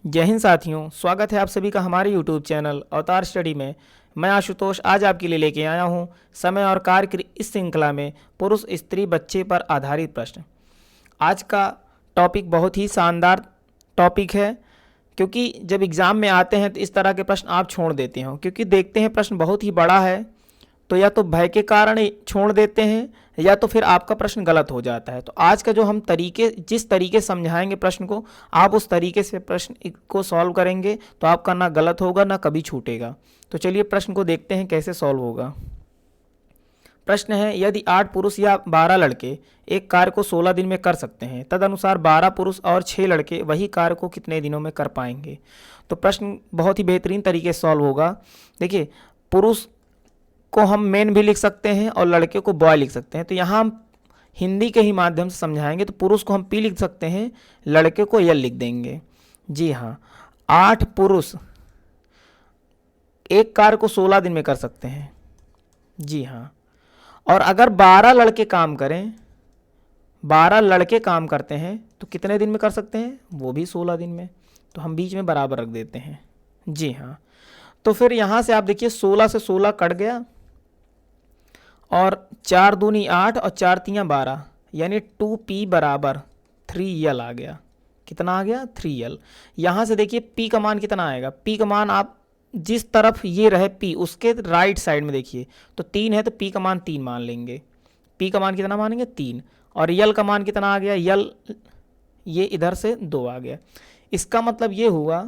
जय हिंद साथियों, स्वागत है आप सभी का हमारे YouTube चैनल अवतार स्टडी में। मैं आशुतोष आज आपके लिए लेके आया हूँ समय और कार्य की इस श्रृंखला में पुरुष स्त्री बच्चे पर आधारित प्रश्न। आज का टॉपिक बहुत ही शानदार टॉपिक है, क्योंकि जब एग्ज़ाम में आते हैं तो इस तरह के प्रश्न आप छोड़ देते हो, क्योंकि देखते हैं प्रश्न बहुत ही बड़ा है तो या तो भय के कारण छोड़ देते हैं या तो फिर आपका प्रश्न गलत हो जाता है। तो आज का जो हम जिस तरीके से समझाएंगे प्रश्न को, आप उस तरीके से प्रश्न को सॉल्व करेंगे तो आपका ना गलत होगा ना कभी छूटेगा। तो चलिए प्रश्न को देखते हैं कैसे सॉल्व होगा। प्रश्न है, यदि 8 पुरुष या 12 लड़के एक कार्य को 16 दिन में कर सकते हैं, तदनुसार 12 पुरुष और 6 लड़के वही कार्य को कितने दिनों में कर पाएंगे। तो प्रश्न बहुत ही बेहतरीन तरीके से सॉल्व होगा। देखिए, पुरुष को हम मेन भी लिख सकते हैं और लड़के को बॉय लिख सकते हैं। तो यहाँ हम हिंदी के ही माध्यम से समझाएंगे। तो पुरुष को हम पी लिख सकते हैं, लड़के को यल लिख देंगे। जी हाँ, 8 पुरुष एक कार्य को 16 दिन में कर सकते हैं। जी हाँ, और अगर 12 लड़के काम करें, 12 लड़के काम करते हैं तो कितने दिन में कर सकते हैं, वो भी 16 दिन में। तो हम बीच में बराबर रख देते हैं। जी हाँ, तो फिर यहाँ से आप देखिए 16 से 16 कट गया और 4 दूनी 8 और 4 तियाँ 12, यानी 2p बराबर 3l आ गया। कितना आ गया, 3l। यहाँ से देखिए p का मान कितना आएगा। p का मान आप जिस तरफ ये रहे p, उसके राइट साइड में देखिए तो 3 है तो p का मान 3 मान लेंगे। p का मान कितना मानेंगे, 3। और यल का मान कितना आ गया, यल ये इधर से 2 आ गया। इसका मतलब ये हुआ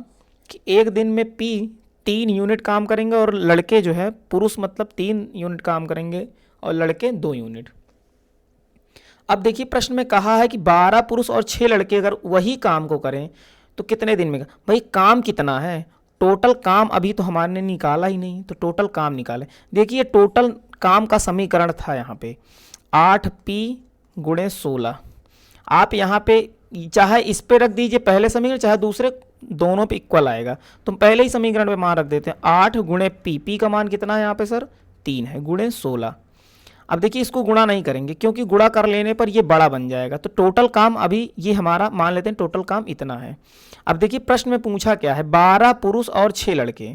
कि एक दिन में p 3 यूनिट काम करेंगे और लड़के जो है, पुरुष मतलब 3 यूनिट काम करेंगे और लड़के 2 यूनिट। अब देखिए प्रश्न में कहा है कि 12 पुरुष और 6 लड़के अगर वही काम को करें तो कितने दिन में। भाई काम कितना है, टोटल काम अभी तो हमारे ने निकाला ही नहीं, तो टोटल काम निकाले। देखिए टोटल काम का समीकरण था यहाँ पे 8p गुणे 16। आप यहाँ पे चाहे इस पे रख दीजिए पहले समीकरण, चाहे दूसरे, दोनों पे इक्वल आएगा। तो पहले ही समीकरण पे मान रख देते हैं 8 गुणे p का मान कितना है यहाँ पे सर, 3 है, गुणे 16। अब देखिए इसको गुणा नहीं करेंगे क्योंकि गुणा कर लेने पर ये बड़ा बन जाएगा। तो टोटल काम अभी ये हमारा मान लेते हैं टोटल काम इतना है। अब देखिए प्रश्न में पूछा क्या है, 12 पुरुष और 6 लड़के।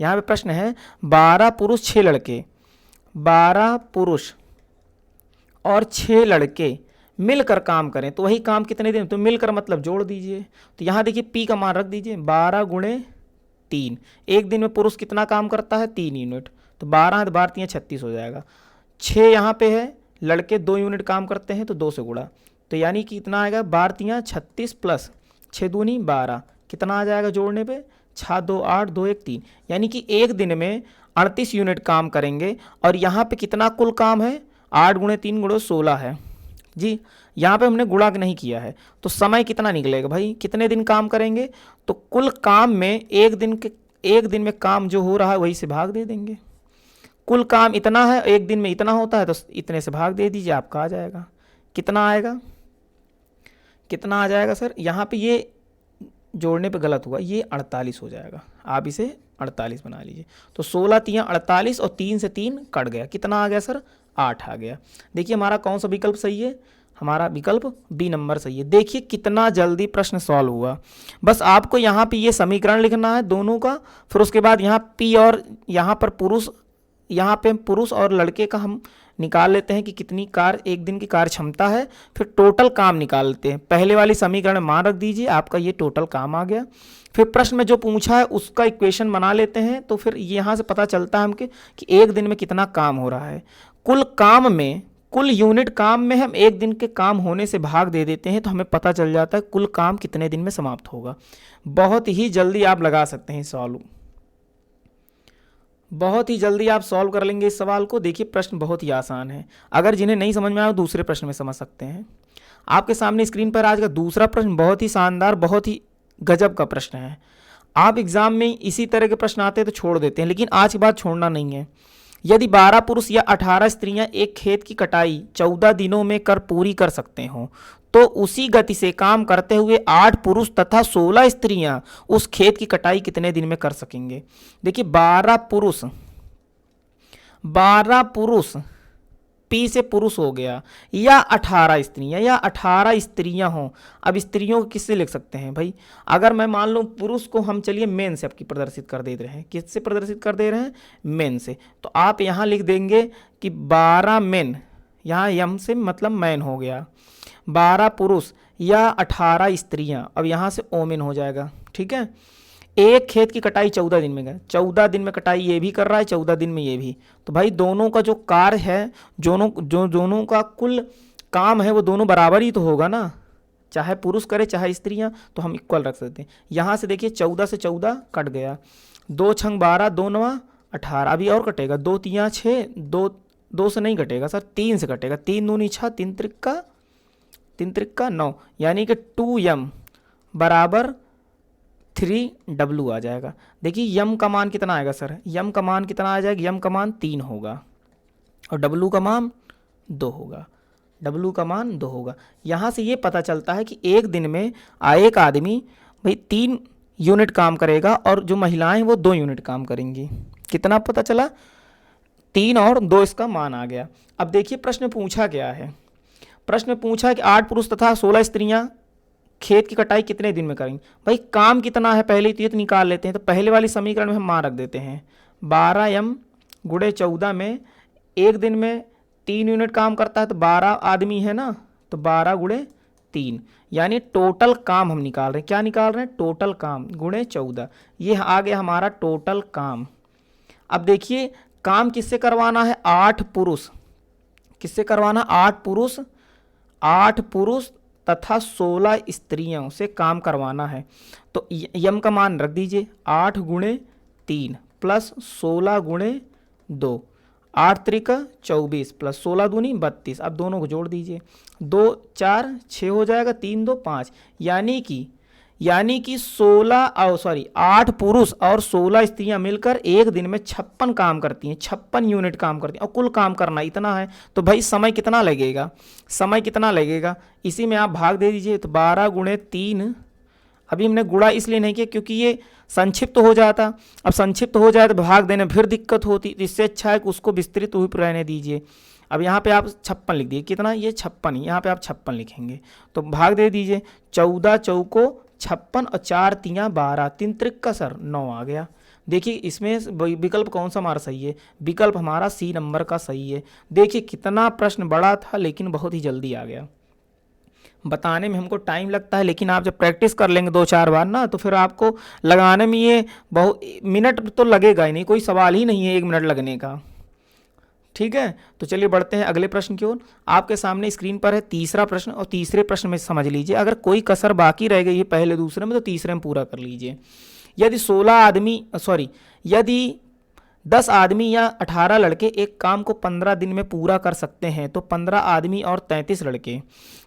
यहाँ पे प्रश्न है 12 पुरुष 6 लड़के, 12 पुरुष और 6 लड़के मिलकर काम करें तो वही काम कितने दिन। तो मिलकर मतलब जोड़ दीजिए। तो यहाँ देखिए p का मान रख दीजिए 12 गुणे 3। एक दिन में पुरुष कितना काम करता है, 3 यूनिट। तो 12 है तो 12 3 36 हो जाएगा। 6 यहाँ पे है, लड़के 2 यूनिट काम करते हैं तो 2 से गुणा। तो यानी कि कितना आएगा, 12 3 36 प्लस 6 दूनी 12, कितना आ जाएगा जोड़ने पे, 6 2 8 2 1 3। यानी कि एक दिन में 38 यूनिट काम करेंगे। और यहाँ पे कितना कुल काम है, 8 गुणे 3 गुणे 16 है जी। यहाँ पे हमने गुणा नहीं किया है। तो समय कितना निकलेगा भाई, कितने दिन काम करेंगे। तो कुल काम में एक दिन में काम जो हो रहा है वही से भाग दे देंगे। कुल काम इतना है, एक दिन में इतना होता है तो इतने से भाग दे दीजिए, आपका आ जाएगा। कितना आएगा, कितना आ जाएगा सर, यहाँ पे ये जोड़ने पे गलत हुआ, ये 48 हो जाएगा। आप इसे 48 बना लीजिए। तो 16 3 48 और 3 से 3 कट गया, कितना आ गया सर, 8 आ गया। देखिए हमारा कौन सा विकल्प सही है, हमारा विकल्प बी नंबर सही है। देखिए कितना जल्दी प्रश्न सॉल्व हुआ। बस आपको यहाँ पे ये समीकरण लिखना है दोनों का, फिर उसके बाद यहाँ पी और यहाँ पर पुरुष, यहाँ पे पुरुष और लड़के का हम निकाल लेते हैं कि कितनी कार्य एक दिन की कार्य क्षमता है, फिर टोटल काम निकाल लेते हैं। पहले वाली समीकरण में मान रख दीजिए, आपका ये टोटल काम आ गया। फिर प्रश्न में जो पूछा है उसका इक्वेशन बना लेते हैं। तो फिर यहाँ से पता चलता है हमके कि एक दिन में कितना काम हो रहा है। कुल काम में, कुल यूनिट काम में हम एक दिन के काम होने से भाग दे देते हैं तो हमें पता चल जाता है कुल काम कितने दिन में समाप्त होगा। बहुत ही जल्दी आप लगा सकते हैं सॉल्व, बहुत ही जल्दी आप सॉल्व कर लेंगे इस सवाल को। देखिए प्रश्न बहुत ही आसान है, अगर जिन्हें नहीं समझ में आया दूसरे प्रश्न में समझ सकते हैं। आपके सामने स्क्रीन पर आज का दूसरा प्रश्न बहुत ही शानदार, बहुत ही गजब का प्रश्न है। आप एग्जाम में इसी तरह के प्रश्न आते हैं तो छोड़ देते हैं, लेकिन आज की बात छोड़ना नहीं है। यदि 12 पुरुष या 18 स्त्रियां एक खेत की कटाई 14 दिनों में कर पूरी कर सकते हो, तो उसी गति से काम करते हुए 8 पुरुष तथा 16 स्त्रियां उस खेत की कटाई कितने दिन में कर सकेंगे। देखिए 12 पुरुष पी से पुरुष हो गया, या 18 स्त्रियां, या 18 स्त्रियां हों। अब स्त्रियों को किससे लिख सकते हैं भाई? अगर मैं मान लूँ पुरुष को हम चलिए मेन से आपकी प्रदर्शित कर दे रहे हैं, किससे प्रदर्शित कर दे रहे हैं? मेन से। तो आप यहाँ लिख देंगे कि 12 मेन, यहाँ यम से मतलब मैन हो गया, 12 पुरुष या 18 स्त्रियां। अब यहाँ से ओमेन हो जाएगा, ठीक है। एक खेत की कटाई 14 दिन में गए, 14 दिन में कटाई ये भी कर रहा है, 14 दिन में ये भी। तो भाई दोनों का जो कार्य है, दोनों का कुल काम है वो दोनों बराबर ही तो होगा ना, चाहे पुरुष करे चाहे स्त्रियां, तो हम इक्वल रख सकते हैं। यहाँ से देखिए 14 से 14 कट गया, 2 छंग 12, 2 नवा 18, अभी और कटेगा, 2 तियाँ 6, 2 से नहीं कटेगा सर, 3 से कटेगा, 3 दूनी 6, 3 त्रिक्का 9, यानी कि 2m बराबर 3w आ जाएगा। देखिए यम का मान कितना आएगा सर? यम का मान कितना आ जाएगा? यम का मान 3 होगा और w का मान 2 होगा, w का मान 2 होगा। यहाँ से ये पता चलता है कि एक दिन में एक आदमी भाई 3 यूनिट काम करेगा और जो महिलाएं वो 2 यूनिट काम करेंगी। कितना पता चला? 3 और 2, इसका मान आ गया। अब देखिए प्रश्न पूछा क्या है। प्रश्न पूछा कि 8 पुरुष तथा 16 स्त्रियां खेत की कटाई कितने दिन में करेंगे। भाई काम कितना है पहले तो निकाल लेते हैं। तो पहले वाली समीकरण में हम मान रख देते हैं 12m गुणे 14 में एक दिन में 3 यूनिट काम करता है, तो 12 आदमी है ना, तो 12 गुणे 3, यानी टोटल काम हम निकाल रहे हैं। क्या निकाल रहे हैं? टोटल काम गुणे 14, ये आ गया हमारा टोटल काम। अब देखिए काम किससे करवाना है? 8 पुरुष, किससे करवाना? 8 पुरुष तथा 16 स्त्रियों से काम करवाना है। तो यम का मान रख दीजिए 8 गुणे 3 प्लस 16 गुणे 2, 8 त्रिका 24 प्लस 16 दूनी 32। अब दोनों को जोड़ दीजिए, 2 4 6 हो जाएगा, 3 2 5, यानी कि 8 पुरुष और 16 स्त्रियां मिलकर एक दिन में 56 काम करती हैं, 56 यूनिट काम करती हैं, और कुल काम करना इतना है। तो भाई समय कितना लगेगा? समय कितना लगेगा? इसी में आप भाग दे दीजिए। तो 12 गुणे 3, अभी हमने गुणा इसलिए नहीं किया क्योंकि ये संक्षिप्त हो जाता। अब संक्षिप्त हो जाए तो भाग देने में फिर दिक्कत होती, इससे अच्छा है कि उसको विस्तृत हुई रहने दीजिए। अब यहाँ पे आप 56 लिख दिए, कितना? ये 56, यहाँ पे आप 56 लिखेंगे, तो भाग दे दीजिए। 14 चौको 56 और 4 तियाँ 12, 3 त्रिक्का सर 9 आ गया। देखिए इसमें विकल्प कौन सा हमारा सही है? विकल्प हमारा सी नंबर का सही है। देखिए कितना प्रश्न बड़ा था लेकिन बहुत ही जल्दी आ गया। बताने में हमको टाइम लगता है, लेकिन आप जब प्रैक्टिस कर लेंगे 2-4 बार ना, तो फिर आपको लगाने में ये बहुत मिनट तो लगेगा ही नहीं, कोई सवाल ही नहीं है 1 मिनट लगने का। ठीक है, तो चलिए बढ़ते हैं अगले प्रश्न की ओर। आपके सामने स्क्रीन पर है तीसरा प्रश्न, और तीसरे प्रश्न में समझ लीजिए, अगर कोई कसर बाकी रह गई है पहले दूसरे में तो तीसरे में पूरा कर लीजिए। यदि 10 आदमी या 18 लड़के एक काम को 15 दिन में पूरा कर सकते हैं, तो 15 आदमी और 33 लड़के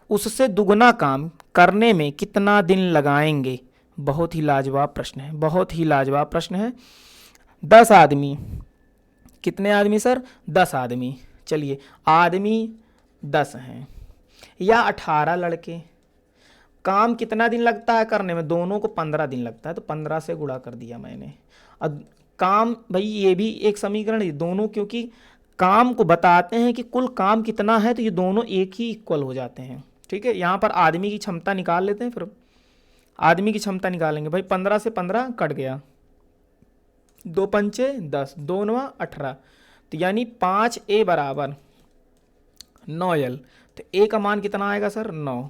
उससे दुगना काम करने में कितना दिन लगाएंगे? बहुत ही लाजवाब प्रश्न है, बहुत ही लाजवाब प्रश्न है। 10 आदमी, कितने आदमी सर? 10 आदमी। चलिए आदमी 10 हैं या 18 लड़के, काम कितना दिन लगता है करने में? दोनों को 15 दिन लगता है, तो 15 से गुणा कर दिया मैंने। अब काम भाई ये भी एक समीकरण है दोनों, क्योंकि काम को बताते हैं कि कुल काम कितना है, तो ये दोनों एक ही इक्वल हो जाते हैं। ठीक है, यहाँ पर आदमी की क्षमता निकाल लेते हैं, फिर आदमी की क्षमता निकालेंगे। भाई 15 से 15 कट गया, 2 पंचे 10, 2 9 18, तो यानी 5a बराबर 9l। तो a का मान कितना आएगा सर? 9,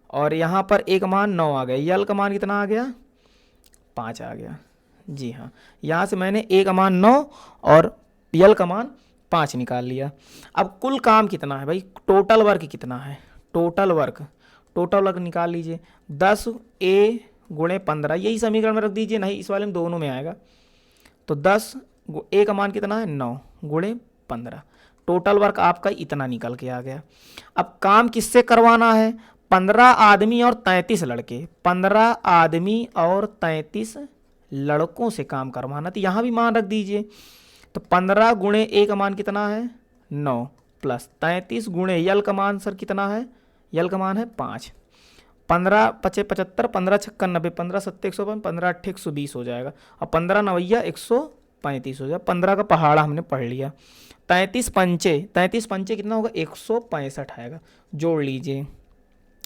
और यहाँ पर a का मान 9 आ गया, l का मान कितना आ गया? 5 आ गया। जी हाँ, यहाँ से मैंने a का मान 9 और l का मान 5 निकाल लिया। अब कुल काम कितना है भाई? टोटल वर्क कितना है? टोटल वर्क निकाल लीजिए। 10a गुणे 15, यही समीकरण में रख दीजिए, नहीं इस वाले में दोनों में आएगा। तो 10 a का मान कितना है? 9 गुणे 15, टोटल वर्क आपका इतना निकल के आ गया। अब काम किससे करवाना है? 15 आदमी और 33 लड़के, 15 आदमी और 33 लड़कों से काम करवाना, तो यहाँ भी मान रख दीजिए। तो 15 गुणे a का मान कितना है? 9 प्लस 33 गुणे यल का मान सर कितना है? यल का मान है 5। 15 पचे 75, 15 छक्का 90, 15 सत्ते 155, 15 अट्ठे 120 हो जाएगा, और 15 नवैया 120 35 हो जाए, 15 का पहाड़ा हमने पढ़ लिया। 33 पंचे कितना होगा, 165 आएगा। जोड़ लीजिए,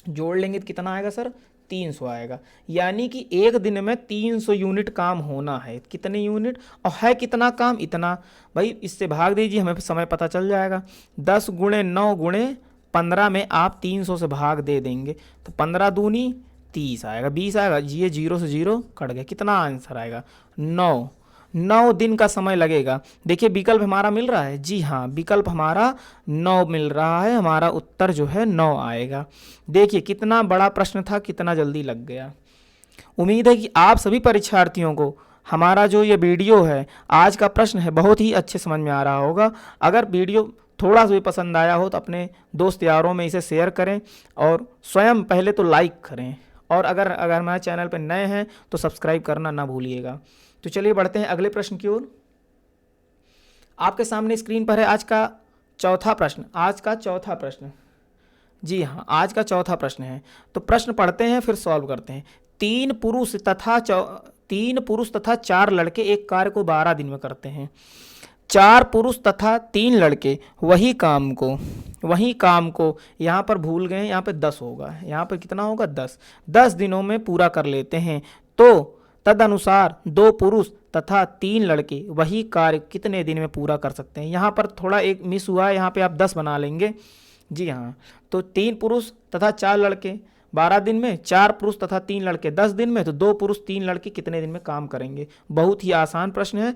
जोड़ लेंगे तो कितना आएगा सर, 300 आएगा। यानी कि एक दिन में 300 यूनिट काम होना है। कितने यूनिट और है कितना काम, इतना। भाई इससे भाग दीजिए, हमें समय पता चल जाएगा। 10 गुणे 9 गुणे 15 में आप 300 से भाग दे देंगे तो 15 दूनी 30 आएगा, 20 आएगा। ये 0 से 0 कट गया, कितना आंसर आएगा, 9। 9 दिन का समय लगेगा। देखिए विकल्प हमारा मिल रहा है, जी हाँ विकल्प हमारा 9 मिल रहा है। हमारा उत्तर जो है 9 आएगा। देखिए कितना बड़ा प्रश्न था, कितना जल्दी लग गया। उम्मीद है कि आप सभी परीक्षार्थियों को हमारा जो ये वीडियो है, आज का प्रश्न है, बहुत ही अच्छे समझ में आ रहा होगा। अगर वीडियो थोड़ा सा भी पसंद आया हो तो अपने दोस्त यारों में इसे शेयर करें और स्वयं पहले तो लाइक करें, और अगर हमारे चैनल पर नए हैं तो सब्सक्राइब करना ना भूलिएगा। तो चलिए बढ़ते हैं अगले प्रश्न की ओर। आपके सामने स्क्रीन पर है आज का चौथा प्रश्न। आज का चौथा प्रश्न, जी हाँ आज का चौथा प्रश्न है। तो प्रश्न पढ़ते हैं फिर सॉल्व करते हैं। 3 पुरुष तथा 4 लड़के एक कार्य को 12 दिन में करते हैं। 4 पुरुष तथा 3 लड़के वही काम को यहाँ पर भूल गए, यहाँ पे 10 होगा, यहाँ पर कितना होगा 10 दिनों में पूरा कर लेते हैं। तो तदनुसार 2 पुरुष तथा 3 लड़के वही कार्य कितने दिन में पूरा कर सकते हैं। यहाँ पर थोड़ा एक मिस हुआ है, यहाँ पे आप 10 बना लेंगे, जी हाँ। तो 3 पुरुष तथा 4 लड़के 12 दिन में, 4 पुरुष तथा 3 लड़के 10 दिन में, तो 2 पुरुष 3 लड़के कितने दिन में काम करेंगे। बहुत ही आसान प्रश्न है,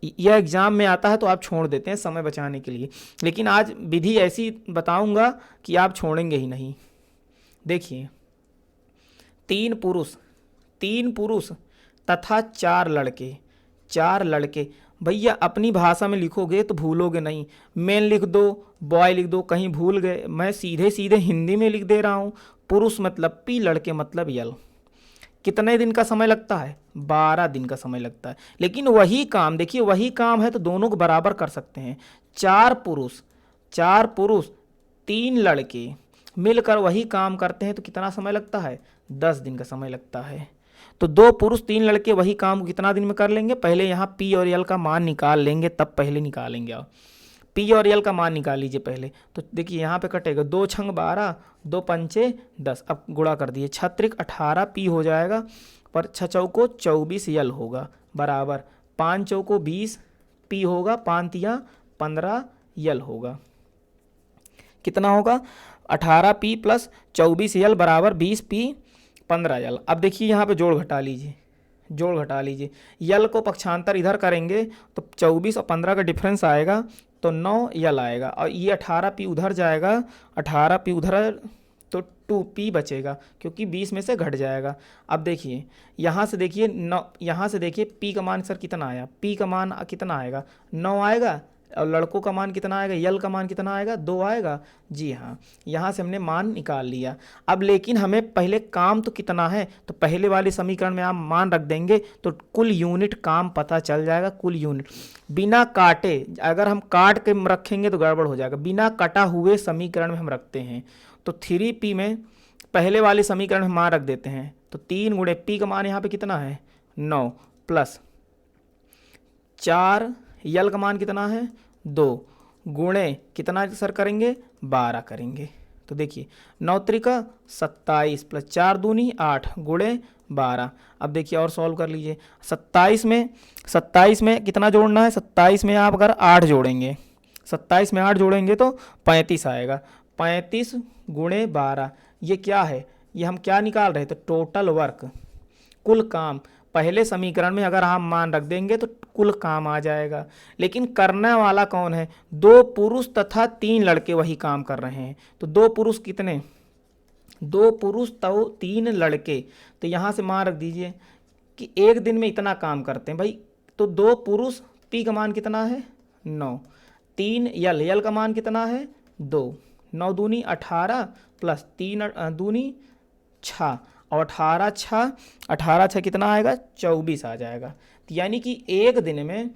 यह एग्जाम में आता है तो आप छोड़ देते हैं समय बचाने के लिए, लेकिन आज विधि ऐसी बताऊंगा कि आप छोड़ेंगे ही नहीं। देखिए 3 पुरुष तथा 4 लड़के, भैया अपनी भाषा में लिखोगे तो भूलोगे नहीं। मैन लिख दो, बॉय लिख दो, कहीं भूल गए। मैं सीधे सीधे हिंदी में लिख दे रहा हूँ। पुरुष मतलब पी, लड़के मतलब यल। कितने दिन का समय लगता है, 12 दिन का समय लगता है। लेकिन वही काम, देखिए वही काम है तो दोनों को बराबर कर सकते हैं। 4 पुरुष 3 लड़के मिलकर वही काम करते हैं तो कितना समय लगता है, 10 दिन का समय लगता है। तो 2 पुरुष 3 लड़के वही काम कितना दिन में कर लेंगे। पहले यहाँ पी और यल का मान निकाल लेंगे, तब पहले निकालेंगे। आप पी और यल का मान निकाल लीजिए पहले। तो देखिए यहाँ पे कटेगा 2 छंग 12, 2 पंचे 10। अब गुणा कर दिए, 6 18 पी हो जाएगा, पर 6 चौको 24 यल होगा, बराबर 5 चौको 20 पी होगा, 5 तिया 15 यल होगा। कितना होगा, 18 पी प्लस 24 यल बराबर 20 पी 15 यल। अब देखिए यहाँ पे जोड़ घटा लीजिए। यल को पक्षांतर इधर करेंगे तो 24 और 15 का डिफरेंस आएगा तो 9 यल आएगा, और ये 18 पी उधर जाएगा, 18 पी उधर तो 2 पी बचेगा, क्योंकि 20 में से घट जाएगा। अब देखिए यहाँ से देखिए 9, यहाँ से देखिए पी का मान सर कितना आया, पी का मान कितना आएगा, 9 आएगा, और लड़कों का मान कितना आएगा, यल का मान कितना आएगा, 2 आएगा। जी हाँ, यहाँ से हमने मान निकाल लिया। अब लेकिन हमें पहले काम तो कितना है, तो पहले वाले समीकरण में आप मान रख देंगे तो कुल यूनिट काम पता चल जाएगा। कुल यूनिट बिना काटे, अगर हम काट के रखेंगे तो गड़बड़ हो जाएगा। बिना कटा हुए समीकरण में हम रखते हैं, तो 3p में पहले वाले समीकरण में मान रख देते हैं, तो 3 गुणे p का मान यहाँ पे कितना है 9 प्लस 4 यल का मान कितना है 2 गुणे कितना सर करेंगे 12 करेंगे। तो देखिए 9 त्रिका 27 प्लस 4 दूनी 8 गुणे 12। अब देखिए और सॉल्व कर लीजिए। 27 में कितना जोड़ना है, 27 में आप अगर 8 जोड़ेंगे, 27 में 8 जोड़ेंगे तो 35 आएगा। 35 गुणे 12, ये क्या है, ये हम क्या निकाल रहे थे, टोटल वर्क, कुल काम। पहले समीकरण में अगर हम मान रख देंगे तो कुल काम आ जाएगा। लेकिन करने वाला कौन है, 2 पुरुष तथा 3 लड़के वही काम कर रहे हैं। तो 2 पुरुष कितने, 2 पुरुष तो 3 लड़के, तो यहाँ से मान रख दीजिए कि एक दिन में इतना काम करते हैं भाई। तो 2 पुरुष, पी का मान कितना है 9, 3 यल का मान कितना है 2, 9 दूनी 18 प्लस 3 दूनी 6, और 18 6 कितना आएगा 24 आ जाएगा। तो यानी कि एक दिन में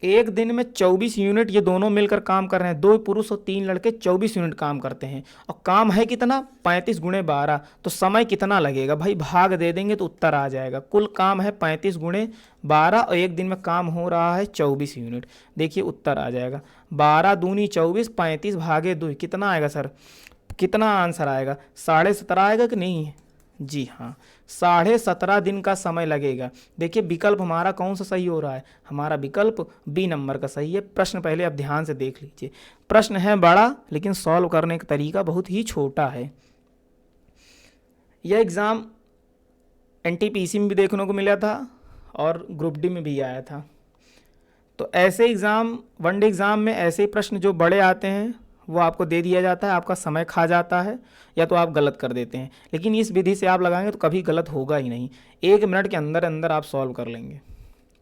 एक दिन में 24 यूनिट ये दोनों मिलकर काम कर रहे हैं, 2 पुरुष और 3 लड़के 24 यूनिट काम करते हैं, और काम है कितना 35 गुणे 12, तो समय कितना लगेगा भाई, भाग दे देंगे तो उत्तर आ जाएगा। कुल काम है 35 गुणे 12 और एक दिन में काम हो रहा है 24 यूनिट। देखिए उत्तर आ जाएगा 12 दूनी 24, 35 भागे 2 कितना आएगा सर, कितना आंसर आएगा, 17.5 आएगा कि नहीं। जी हाँ, 17.5 दिन का समय लगेगा। देखिए विकल्प हमारा कौन सा सही हो रहा है, हमारा विकल्प बी नंबर का सही है। प्रश्न पहले आप ध्यान से देख लीजिए, प्रश्न है बड़ा लेकिन सॉल्व करने का तरीका बहुत ही छोटा है। यह एग्ज़ाम एनटीपीसी में भी देखने को मिला था और ग्रुप डी में भी आया था। तो ऐसे एग्ज़ाम, वनडे एग्ज़ाम में ऐसे प्रश्न जो बड़े आते हैं वो आपको दे दिया जाता है, आपका समय खा जाता है या तो आप गलत कर देते हैं, लेकिन इस विधि से आप लगाएंगे तो कभी गलत होगा ही नहीं, 1 मिनट के अंदर अंदर आप सॉल्व कर लेंगे।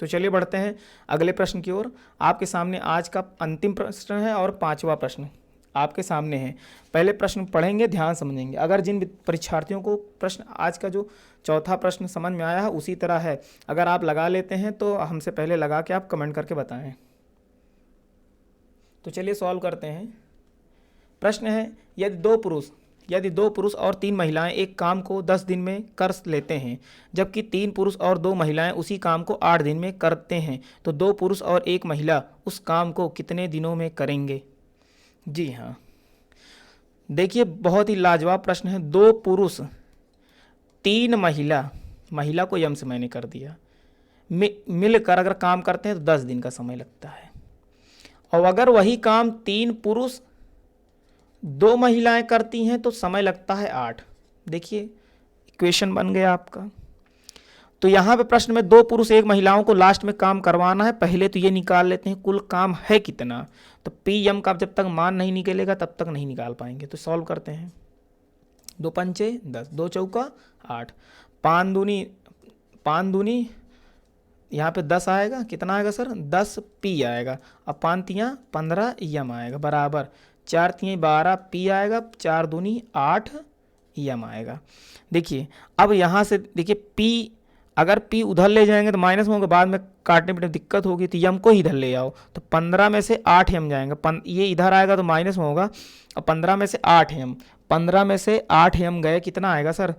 तो चलिए बढ़ते हैं अगले प्रश्न की ओर। आपके सामने आज का अंतिम प्रश्न है और 5वां प्रश्न आपके सामने है। पहले प्रश्न पढ़ेंगे, ध्यान समझेंगे। अगर जिन परीक्षार्थियों को प्रश्न आज का जो चौथा प्रश्न समझ में आया है उसी तरह है, अगर आप लगा लेते हैं तो हमसे पहले लगा के आप कमेंट करके बताएं। तो चलिए सॉल्व करते हैं। प्रश्न है, यदि दो पुरुष और 3 महिलाएं एक काम को 10 दिन में कर लेते हैं, जबकि 3 पुरुष और 2 महिलाएं उसी काम को 8 दिन में करते हैं, तो 2 पुरुष और 1 महिला उस काम को कितने दिनों में करेंगे। जी हाँ, देखिए बहुत ही लाजवाब प्रश्न है। 2 पुरुष 3 महिला को यम से मैंने कर दिया, मिलकर अगर काम करते हैं तो 10 दिन का समय लगता है, और अगर वही काम 3 पुरुष 2 महिलाएं करती हैं तो समय लगता है 8। देखिए इक्वेशन बन गया आपका। तो यहाँ पे प्रश्न में 2 पुरुष 1 महिलाओं को लास्ट में काम करवाना है। पहले तो ये निकाल लेते हैं कुल काम है कितना, तो पी एम का जब तक मान नहीं निकलेगा तब तक नहीं निकाल पाएंगे। तो सॉल्व करते हैं। 2 पंचे 10, 2 चौका 8, 5 दूनी यहाँ पे 10 आएगा, कितना आएगा सर 10 पी आएगा, अब 5 तियाँ 15 यम आएगा, बराबर 4 तियाँ 12 पी आएगा, 4 दूनी 8 यम आएगा। देखिए अब यहाँ से देखिए पी, अगर पी उधर ले जाएंगे तो माइनस में होगा, बाद में काटने में दिक्कत होगी, तो यम को ही इधर ले आओ, तो 15 में से 8 यम जाएंगे, ये इधर आएगा तो माइनस में होगा, और 15 में से 8 यम, 15 में से 8 यम गए, कितना आएगा सर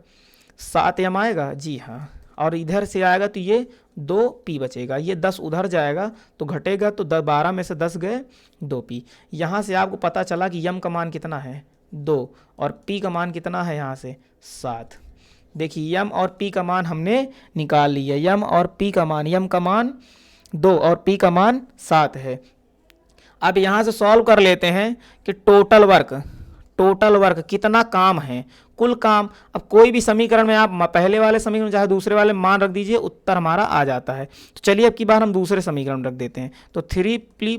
7 यम आएगा। जी हाँ, और इधर से आएगा तो ये 2 पी बचेगा, ये 10 उधर जाएगा तो घटेगा, तो 12 में से 10 गए 2 पी। यहाँ से आपको पता चला कि यम का मान कितना है 2 और पी का मान कितना है यहाँ से 7। देखिए यम और पी का मान हमने निकाल लिया, यम और पी का मान, यम का मान 2 और पी का मान 7 है। अब यहाँ से सॉल्व कर लेते हैं कि टोटल वर्क कितना काम है, कुल काम। अब कोई भी समीकरण में आप पहले वाले समीकरण चाहे दूसरे वाले मान रख दीजिए, उत्तर हमारा आ जाता है। तो चलिए अब की बार हम दूसरे समीकरण रख देते हैं। तो 3p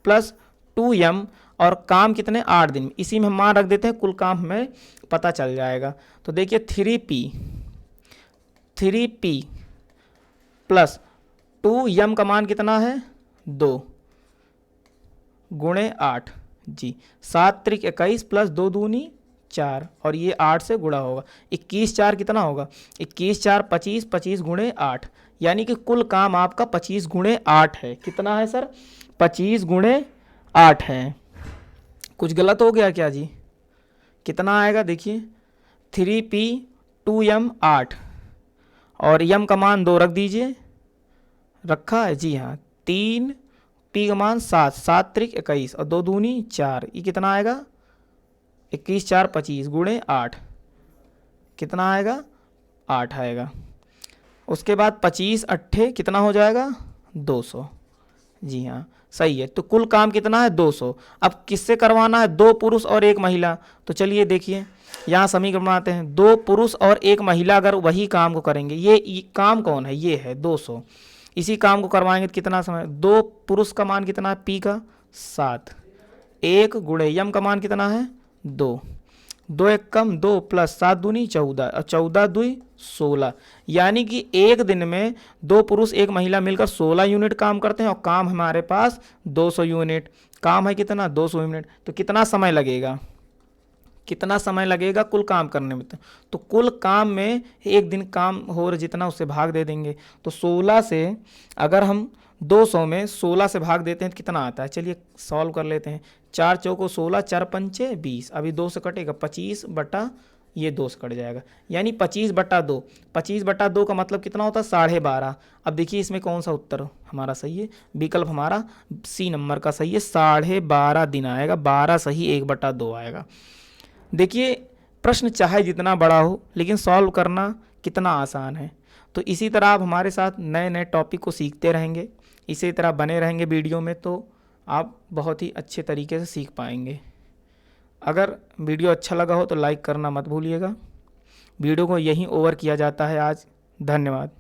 + 2m और काम कितने 8 दिन में, इसी में हम मान रख देते हैं, कुल काम हमें पता चल जाएगा। तो देखिए 3p + 2m का मान कितना है 2 गुणे 8, जी 7 त्रिक 21 + 2 दूनी 4, और ये 8 से गुणा होगा, 21 4 कितना होगा 21 4 25, 25 गुणे 8, यानी कि कुल काम आपका 25 गुणे 8 है। कितना है सर 25 गुणे 8 है। कुछ गलत हो गया क्या जी, कितना आएगा देखिए 3p 2m 8 और m का मान 2 रख दीजिए, रखा है जी हाँ, 3 p का मान 7, 7 त्रिक 21 और 2 दूनी 4, ये कितना आएगा 21 4 25 गुणे 8, कितना आएगा 8 आएगा। उसके बाद 25 8 कितना हो जाएगा 200, जी हाँ सही है। तो कुल काम कितना है 200। अब किससे करवाना है 2 पुरुष और 1 महिला, तो चलिए देखिए यहाँ समीकरण बनाते हैं। 2 पुरुष और 1 महिला अगर वही काम को करेंगे, ये काम कौन है, ये है 200, इसी काम को करवाएंगे तो कितना समय, 2 पुरुष का मान कितना है पी का 7, 1 गुणे यम का मान कितना है 2, 2 1 कम 2 + 7 दूनी 14 और 14 2 16, यानी कि एक दिन में 2 पुरुष 1 महिला मिलकर 16 यूनिट काम करते हैं और काम हमारे पास 200 यूनिट, काम है कितना 200 यूनिट। तो कितना समय लगेगा, कुल काम करने में, तो कुल काम में एक दिन काम हो जितना उससे भाग दे देंगे। तो 16 से अगर हम 200 में 16 से भाग देते हैं तो कितना आता है, चलिए सॉल्व कर लेते हैं। 4 चौको 16, 4 पंचे 20, अभी 2 से कटेगा 25 बटा ये 2 से कट जाएगा, यानी 25 बटा 2। 25 बटा 2 का मतलब कितना होता है, 12.5। अब देखिए इसमें कौन सा उत्तर हमारा सही है, विकल्प हमारा सी नंबर का सही है, 12.5 दिन आएगा, 12 सही 1/2 आएगा। देखिए प्रश्न चाहे जितना बड़ा हो लेकिन सॉल्व करना कितना आसान है। तो इसी तरह आप हमारे साथ नए नए टॉपिक को सीखते रहेंगे, इसी तरह बने रहेंगे वीडियो में, तो आप बहुत ही अच्छे तरीके से सीख पाएंगे। अगर वीडियो अच्छा लगा हो तो लाइक करना मत भूलिएगा। वीडियो को यहीं ओवर किया जाता है आज। धन्यवाद।